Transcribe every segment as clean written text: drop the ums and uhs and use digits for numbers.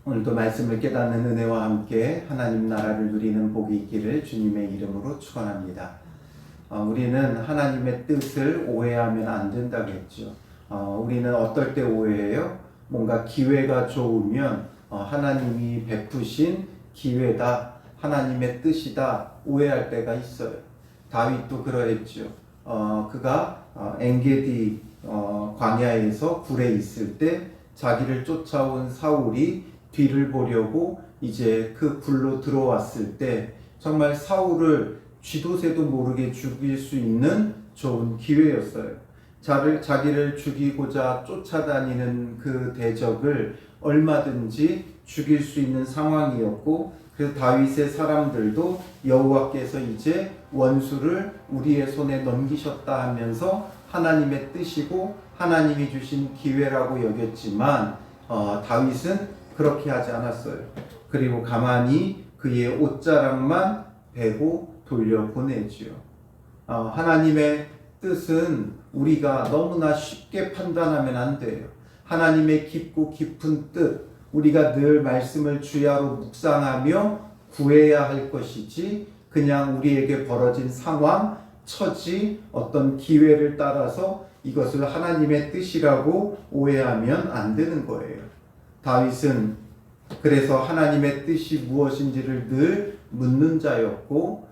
오늘도 말씀을 깨닫는 은혜와 함께 하나님 나라를 누리는 복이 있기를 주님의 이름으로 축원합니다. 우리는 하나님의 뜻을 오해하면 안 된다고 했죠. 우리는 어떨 때 오해해요? 뭔가 기회가 좋으면 하나님이 베푸신 기회다, 하나님의 뜻이다 오해할 때가 있어요. 다윗도 그러했죠. 그가 엔게디 광야에서 굴에 있을 때 자기를 쫓아온 사울이 뒤를 보려고 이제 그 굴로 들어왔을 때 정말 사울을 쥐도새도 모르게 죽일 수 있는 좋은 기회였어요. 자기를 죽이고자 쫓아다니는 그 대적을 얼마든지 죽일 수 있는 상황이었고, 그래서 다윗의 사람들도 여호와께서 이제 원수를 우리의 손에 넘기셨다 하면서 하나님의 뜻이고 하나님이 주신 기회라고 여겼지만 다윗은 그렇게 하지 않았어요. 그리고 가만히 그의 옷자락만 베고 돌려보내지요. 하나님의 뜻은 우리가 너무나 쉽게 판단하면 안 돼요. 하나님의 깊고 깊은 뜻, 우리가 늘 말씀을 주야로 묵상하며 구해야 할 것이지 그냥 우리에게 벌어진 상황, 처지, 어떤 기회를 따라서 이것을 하나님의 뜻이라고 오해하면 안 되는 거예요. 다윗은 그래서 하나님의 뜻이 무엇인지를 늘 묻는 자였고,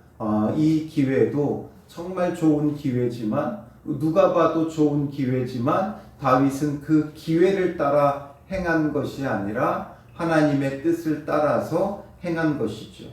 이 기회도 정말 좋은 기회지만, 누가 봐도 좋은 기회지만 다윗은 그 기회를 따라 행한 것이 아니라 하나님의 뜻을 따라서 행한 것이죠.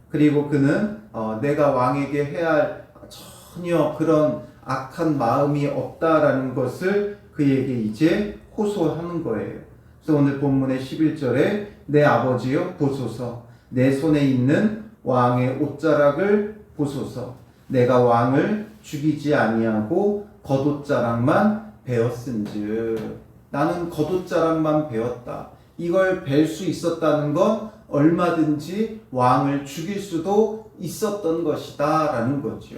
그리고 그는 내가 왕에게 해야 할 전혀 그런 악한 마음이 없다라는 것을 그에게 이제 호소하는 거예요. 그래서 오늘 본문의 11절에 내 아버지여 보소서, 내 손에 있는 왕의 옷자락을 보소서, 내가 왕을 죽이지 아니하고 겉옷자락만 베었은즉. 나는 겉옷자락만 베었다. 이걸 벨 수 있었다는 건 얼마든지 왕을 죽일 수도 있었던 것이다 라는 거죠.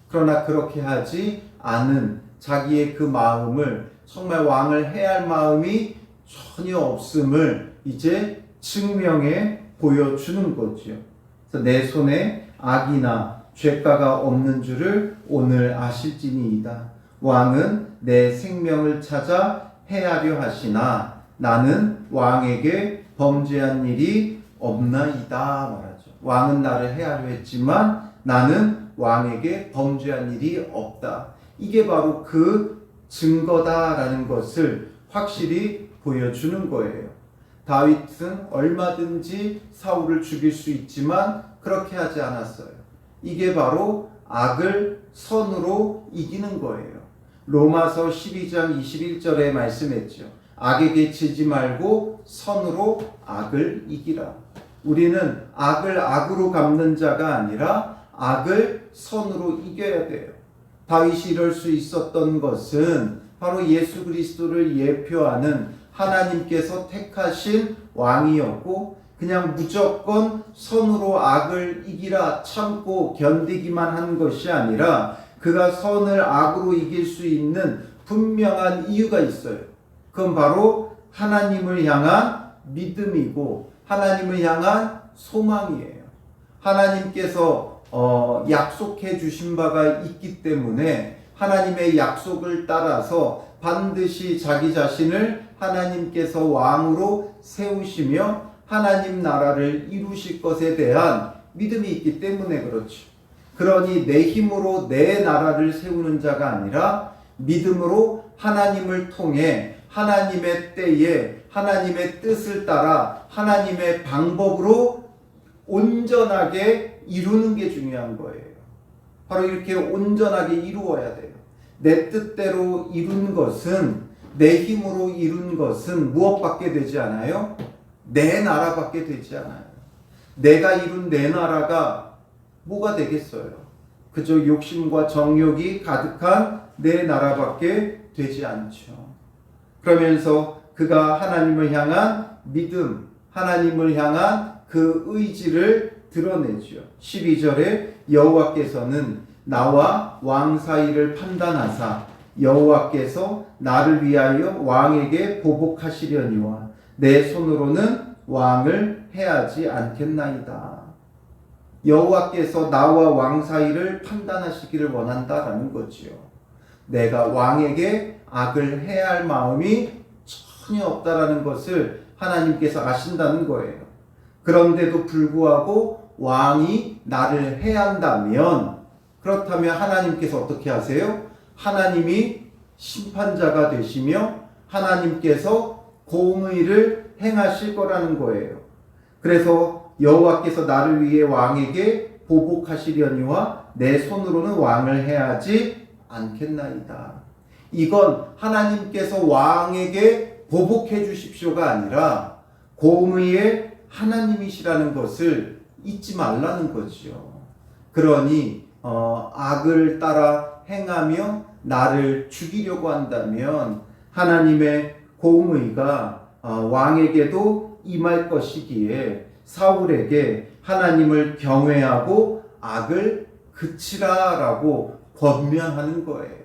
그러나 그렇게 하지 않은 자기의 그 마음을, 정말 왕을 해야 할 마음이 전혀 없음을 이제 증명해 보여주는 거죠. 그래서 내 손에 악이나 죄가가 없는 줄을 오늘 아실지니이다. 왕은 내 생명을 찾아 해하려 하시나 나는 왕에게 범죄한 일이 없나이다 말하죠. 왕은 나를 해하려 했지만 나는 왕에게 범죄한 일이 없다. 이게 바로 그 증거다라는 것을 확실히 보여주는 거예요. 다윗은 얼마든지 사울을 죽일 수 있지만 그렇게 하지 않았어요. 이게 바로 악을 선으로 이기는 거예요. 로마서 12장 21절에 말씀했죠. 악에게 지지 말고 선으로 악을 이기라. 우리는 악을 악으로 갚는 자가 아니라 악을 선으로 이겨야 돼요. 다윗이 이럴 수 있었던 것은 바로 예수 그리스도를 예표하는 하나님께서 택하신 왕이었고, 그냥 무조건 선으로 악을 이기라 참고 견디기만 한 것이 아니라 그가 선을 악으로 이길 수 있는 분명한 이유가 있어요. 그건 바로 하나님을 향한 믿음이고 하나님을 향한 소망이에요. 하나님께서 약속해 주신 바가 있기 때문에 하나님의 약속을 따라서 반드시 자기 자신을 하나님께서 왕으로 세우시며 하나님 나라를 이루실 것에 대한 믿음이 있기 때문에 그렇죠. 그러니 내 힘으로 내 나라를 세우는 자가 아니라 믿음으로 하나님을 통해 하나님의 때에 하나님의 뜻을 따라 하나님의 방법으로 온전하게 이루는 게 중요한 거예요. 바로 이렇게 온전하게 이루어야 돼요. 내 뜻대로 이룬 것은, 내 힘으로 이룬 것은 무엇밖에 되지 않아요? 내 나라밖에 되지 않아요. 내가 이룬 내 나라가 뭐가 되겠어요? 그저 욕심과 정욕이 가득한 내 나라밖에 되지 않죠. 그러면서 그가 하나님을 향한 믿음, 하나님을 향한 그 의지를 드러내죠. 12절에 여호와께서는 나와 왕 사이를 판단하사 여호와께서 나를 위하여 왕에게 보복하시려니와 내 손으로는 왕을 해하지 않겠나이다. 여호와께서 나와 왕 사이를 판단하시기를 원한다라는 거지요. 내가 왕에게 악을 해할 마음이 전혀 없다라는 것을 하나님께서 아신다는 거예요. 그런데도 불구하고 왕이 나를 해한다면, 그렇다면 하나님께서 어떻게 하세요? 하나님이 심판자가 되시며 하나님께서 공의를 행하실 거라는 거예요. 그래서 여호와께서 나를 위해 왕에게 보복하시려니와 내 손으로는 왕을 해하지 않겠나이다. 이건 하나님께서 왕에게 보복해 주십시오가 아니라 공의의 하나님이시라는 것을 잊지 말라는 거지요. 그러니 악을 따라 행하며 나를 죽이려고 한다면 하나님의 공의가 왕에게도 임할 것이기에 사울에게 하나님을 경외하고 악을 그치라라고 권면하는 거예요.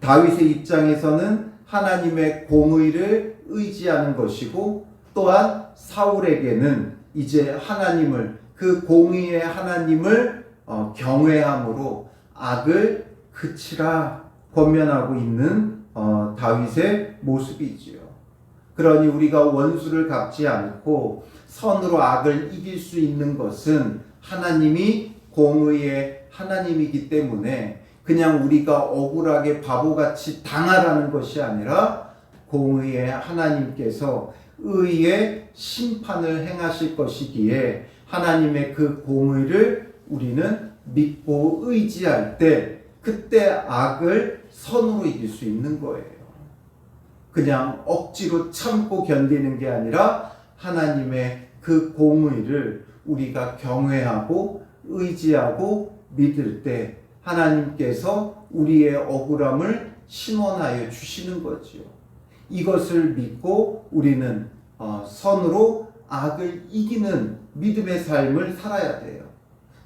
다윗의 입장에서는 하나님의 공의를 의지하는 것이고, 또한 사울에게는 이제 하나님을, 그 공의의 하나님을 경외함으로 악을 그치라 권면하고 있는 다윗의 모습이지요. 그러니 우리가 원수를 갚지 않고 선으로 악을 이길 수 있는 것은 하나님이 공의의 하나님이기 때문에 그냥 우리가 억울하게 바보같이 당하라는 것이 아니라 공의의 하나님께서 의의 심판을 행하실 것이기에 하나님의 그 공의를 우리는 믿고 의지할 때 그때 악을 선으로 이길 수 있는 거예요. 그냥 억지로 참고 견디는 게 아니라 하나님의 그 공의를 우리가 경외하고 의지하고 믿을 때 하나님께서 우리의 억울함을 신원하여 주시는 거지요. 이것을 믿고 우리는 선으로 악을 이기는 믿음의 삶을 살아야 돼요.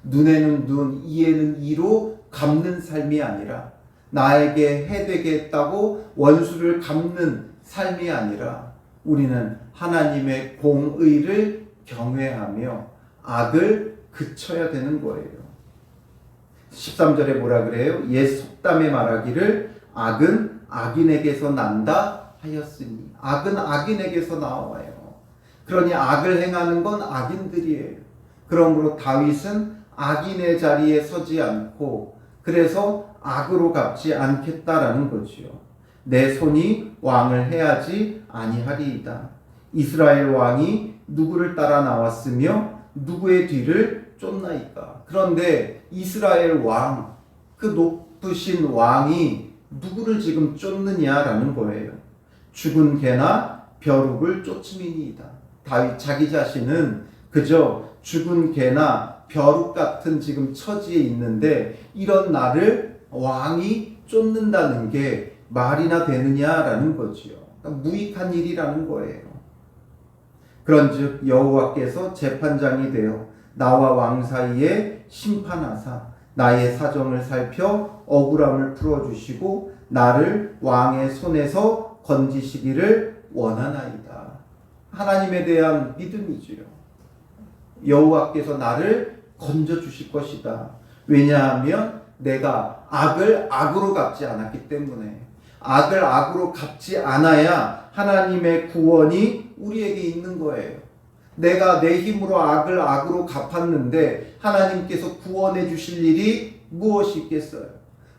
눈에는 눈, 이에는 이로 갚는 삶이 아니라, 나에게 해되게 했다고 원수를 갚는 삶이 아니라, 우리는 하나님의 공의를 경외하며 악을 그쳐야 되는 거예요. 13절에 뭐라 그래요? 옛 속담에 말하기를 악은 악인에게서 난다 하였으니, 악은 악인에게서 나와요. 그러니 악을 행하는 건 악인들이에요. 그러므로 다윗은 악인의 자리에 서지 않고 그래서 악으로 갚지 않겠다라는 거지요. 내 손이 왕을 해하지 아니하리이다. 이스라엘 왕이 누구를 따라 나왔으며 누구의 뒤를 쫓나이까. 그런데 이스라엘 왕, 그 높으신 왕이 누구를 지금 쫓느냐라는 거예요. 죽은 개나 벼룩을 쫓음이니이다. 다윗 자기 자신은 그저 죽은 개나 벼룩 같은 지금 처지에 있는데 이런 나를 왕이 쫓는다는 게 말이나 되느냐라는 거지요. 그러니까 무익한 일이라는 거예요. 그런즉 여호와께서 재판장이 되어 나와 왕 사이에 심판하사 나의 사정을 살펴 억울함을 풀어주시고 나를 왕의 손에서 건지시기를 원하나이다. 하나님에 대한 믿음이지요. 여호와께서 나를 건져주실 것이다. 왜냐하면 내가 악을 악으로 갚지 않았기 때문에, 악을 악으로 갚지 않아야 하나님의 구원이 우리에게 있는 거예요. 내가 내 힘으로 악을 악으로 갚았는데 하나님께서 구원해 주실 일이 무엇이 있겠어요?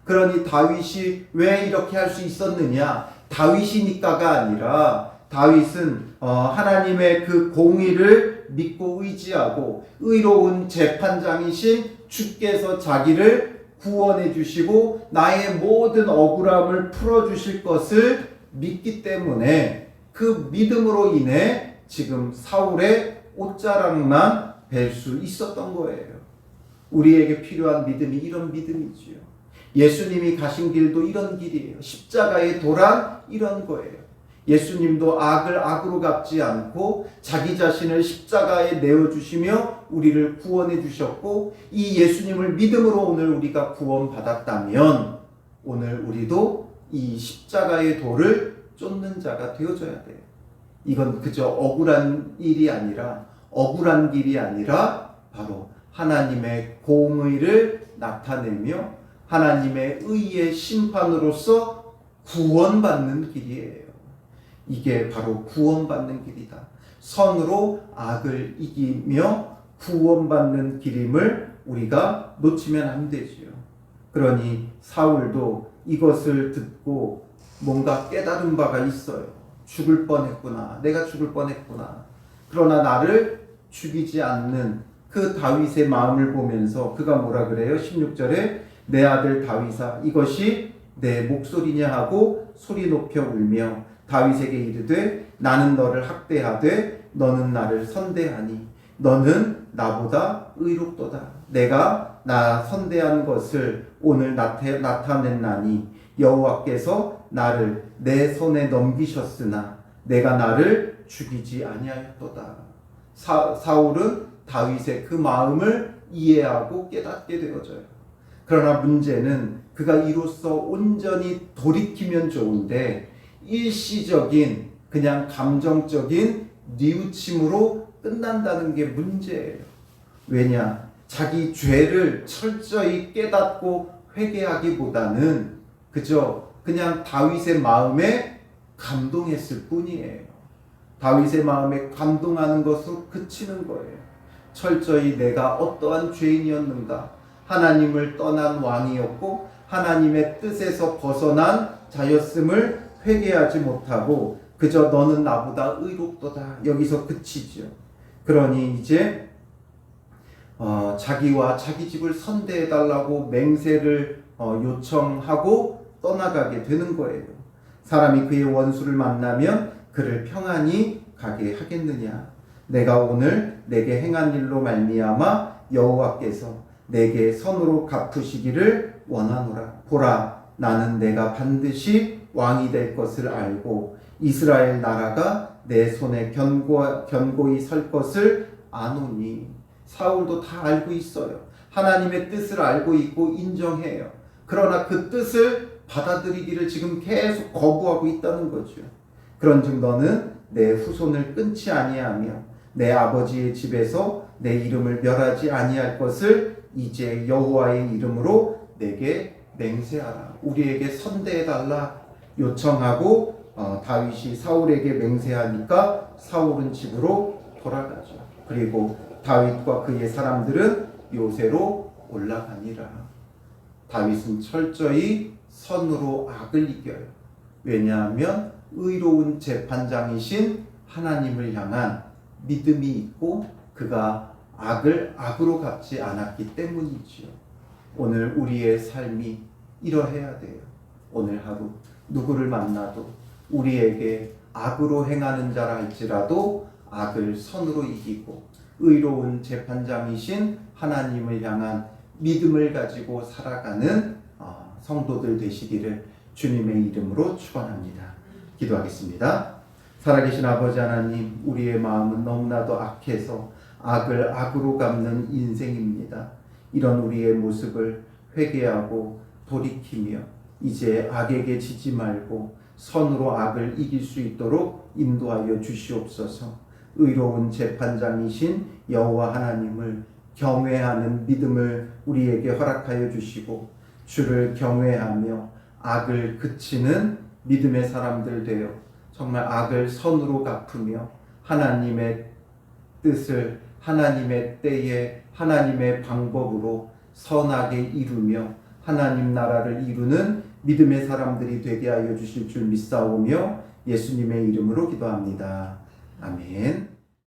그러니 다윗이 왜 이렇게 할 수 있었느냐? 다윗이니까가 아니라 다윗은 하나님의 그 공의를 믿고 의지하고 의로운 재판장이신 주께서 자기를 구원해 주시고 나의 모든 억울함을 풀어 주실 것을 믿기 때문에 그 믿음으로 인해 지금 사울의 옷자락만 뵐 수 있었던 거예요. 우리에게 필요한 믿음이 이런 믿음이지요. 예수님이 가신 길도 이런 길이에요. 십자가의 도란 이런 거예요. 예수님도 악을 악으로 갚지 않고 자기 자신을 십자가에 내어주시며 우리를 구원해 주셨고, 이 예수님을 믿음으로 오늘 우리가 구원받았다면 오늘 우리도 이 십자가의 도를 쫓는 자가 되어져야 돼요. 이건 그저 억울한 일이 아니라, 억울한 길이 아니라 바로 하나님의 공의를 나타내며 하나님의 의의 심판으로서 구원받는 길이에요. 이게 바로 구원받는 길이다. 선으로 악을 이기며 구원받는 길임을 우리가 놓치면 안 되지요. 그러니 사울도 이것을 듣고 뭔가 깨달은 바가 있어요. 죽을 뻔했구나. 내가 죽을 뻔했구나. 그러나 나를 죽이지 않는 그 다윗의 마음을 보면서 그가 뭐라 그래요? 16절에 내 아들 다윗아 이것이 내 목소리냐 하고 소리 높여 울며 다윗에게 이르되 나는 너를 학대하되 너는 나를 선대하니 너는 나보다 의롭도다. 내가 나 선대한 것을 오늘 나타냈나니 여호와께서 나를 내 손에 넘기셨으나 내가 나를 죽이지 아니하였도다. 사울은 다윗의 그 마음을 이해하고 깨닫게 되어져요. 그러나 문제는 그가 이로써 온전히 돌이키면 좋은데 일시적인 그냥 감정적인 뉘우침으로 끝난다는 게 문제예요. 왜냐? 자기 죄를 철저히 깨닫고 회개하기보다는 그냥 다윗의 마음에 감동했을 뿐이에요. 다윗의 마음에 감동하는 것으로 그치는 거예요. 철저히 내가 어떠한 죄인이었는가, 하나님을 떠난 왕이었고 하나님의 뜻에서 벗어난 자였음을 회개하지 못하고 그저 너는 나보다 의롭도다 여기서 그치죠. 그러니 이제 자기와 자기 집을 선대해달라고 맹세를 요청하고 떠나가게 되는 거예요. 사람이 그의 원수를 만나면 그를 평안히 가게 하겠느냐. 내가 오늘 내게 행한 일로 말미암아 여호와께서 내게 선으로 갚으시기를 원하노라. 보라, 나는 내가 반드시 왕이 될 것을 알고 이스라엘 나라가 내 손에 견고히 설 것을 아노니. 사울도 다 알고 있어요. 하나님의 뜻을 알고 있고 인정해요. 그러나 그 뜻을 받아들이기를 지금 계속 거부하고 있다는 거죠. 그런즉 너는 내 후손을 끊지 아니하며 내 아버지의 집에서 내 이름을 멸하지 아니할 것을 이제 여호와의 이름으로 내게 맹세하라. 우리에게 선대해달라 요청하고 다윗이 사울에게 맹세하니까 사울은 집으로 돌아가죠. 그리고 다윗과 그의 사람들은 요새로 올라가니라. 다윗은 철저히 선으로 악을 이겨요. 왜냐하면 의로운 재판장이신 하나님을 향한 믿음이 있고 그가 악을 악으로 갚지 않았기 때문이지요. 오늘 우리의 삶이 이러해야 돼요. 오늘 하루 누구를 만나도 우리에게 악으로 행하는 자라 할지라도 악을 선으로 이기고 의로운 재판장이신 하나님을 향한 믿음을 가지고 살아가는 성도들 되시기를 주님의 이름으로 축원합니다. 기도하겠습니다. 살아계신 아버지 하나님, 우리의 마음은 너무나도 악해서 악을 악으로 갚는 인생입니다. 이런 우리의 모습을 회개하고 돌이키며 이제 악에게 지지 말고 선으로 악을 이길 수 있도록 인도하여 주시옵소서. 의로운 재판장이신 여호와 하나님을 경외하는 믿음을 우리에게 허락하여 주시고 주를 경외하며 악을 그치는 믿음의 사람들 되어 정말 악을 선으로 갚으며 하나님의 뜻을 하나님의 때에 하나님의 방법으로 선하게 이루며 하나님 나라를 이루는 믿음의 사람들이 되게 하여 주실 줄 믿사오며 예수님의 이름으로 기도합니다. 아멘.